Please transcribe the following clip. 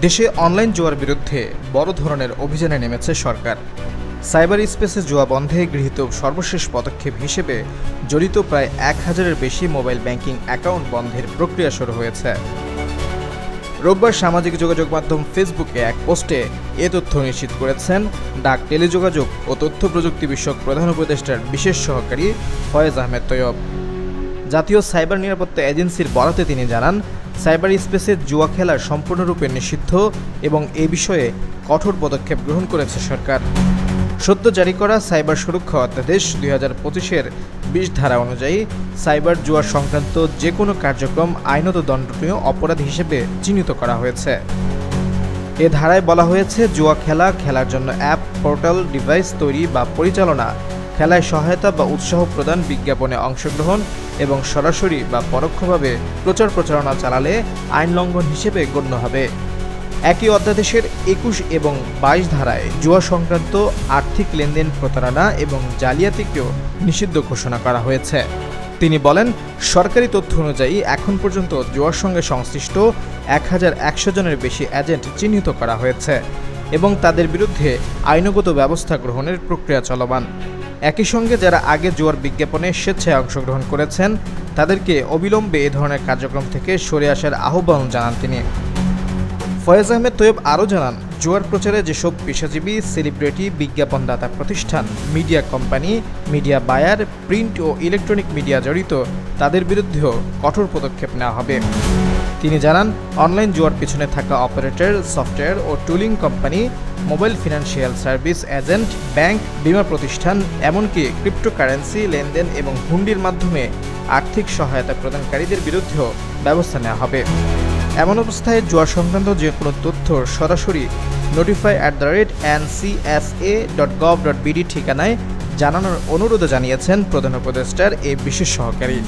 দেশে অনলাইন জুয়ার বিরুদ্ধে বড় ধরনের অভিযানে নেমেছে সরকার। সাইবার স্পেসে জুয়া বন্ধে গৃহীত সর্বশেষ পদক্ষেপ হিসেবে জড়িত প্রায় 1000-এর বেশি মোবাইল ব্যাংকিং অ্যাকাউন্ট বন্ধের প্রক্রিয়া শুরু হয়েছে। রোববার সামাজিক যোগাযোগ মাধ্যম ফেসবুকে এক পোস্টে এ তথ্য নিশ্চিত করেছেন ডাক, টেলিযোগাযোগ ও তথ্য প্রযুক্তি বিষয়ক প্রধান উপদেষ্টার বিশেষ সহকারী ফয়েজ আহমেদ তৈয়ব। জাতীয় সাইবার নিরাপত্তা এজেন্সির বরাতে তিনি জানান, সাইবার স্পেসে জুয়া খেলা সম্পূর্ণরূপে নিষিদ্ধ এবং এ বিষয়ে কঠোর পদক্ষেপ গ্রহণ করেছে সরকার। সদ্য জারি করা সাইবার সুরক্ষা অধ্যাদেশ 2025-এর 20 ধারা অনুযায়ী সাইবার জুয়া সংক্রান্ত যে কোনো কার্যক্রম আইনত দণ্ডনীয় অপরাধ হিসেবে চিহ্নিত করা হয়েছে। এ ধারায় বলা হয়েছে, জুয়া খেলার জন্য অ্যাপ, পোর্টাল, ডিভাইস তৈরি বা পরিচালনা, খেলায় সহায়তা বা উৎসাহ প্রদান, বিজ্ঞাপনে অংশগ্রহণ এবং সরাসরি বা পরোক্ষভাবে প্রচারণা চালালে আইন লঙ্ঘন হিসেবে গণ্য হবে। একই অধ্যাদেশের 21 এবং 22 ধারায় জুয়া সংক্রান্ত আর্থিক লেনদেন, প্রতারণা এবং জালিয়াতিকেও নিষিদ্ধ ঘোষণা করা হয়েছে। তিনি বলেন, সরকারি তথ্য অনুযায়ী এখন পর্যন্ত জুয়ার সঙ্গে সংশ্লিষ্ট 1100 জনের বেশি এজেন্ট চিহ্নিত করা হয়েছে এবং তাদের বিরুদ্ধে আইনগত ব্যবস্থা গ্রহণের প্রক্রিয়া চলমান। একই সঙ্গে যারা আগে জুয়ার বিজ্ঞাপনে স্বেচ্ছায় অংশগ্রহণ করেছেন তাদেরকে অবিলম্বে এ ধরনের কার্যক্রম থেকে সরে আসার আহ্বান জানান তিনি। ফয়েজ আহমেদ তৈয়ব আরও জানান, জুয়ার প্রচারে যেসব পেশাজীবী, সেলিব্রিটি, বিজ্ঞাপনদাতা প্রতিষ্ঠান, media company, media buyer, print ও ইলেকট্রনিক মিডিয়া জড়িত তাদের বিরুদ্ধেও কঠোর পদক্ষেপ নেওয়া হবে। তিনি জানান, অনলাইন জুয়ার পিছনে থাকা অপারেটর, সফটওয়্যার ও tooling company, mobile financial service agent, bank, বীমা প্রতিষ্ঠান, এমনকি ক্রিপ্টোকারেন্সি লেনদেন এবং হুন্ডির মাধ্যমে আর্থিক সহায়তা প্রদানকারীদের বিরুদ্ধেও ব্যবস্থা নেওয়া হবে। এমন অবস্থায় জুয়া সংক্রান্ত যে কোনো তথ্য সরাসরি notify@ncsa.gov.bd ঠিকানায় জানানোর অনুরোধ জানিয়েছেন প্রধান উপদেষ্টার এই বিশেষ সহকারী।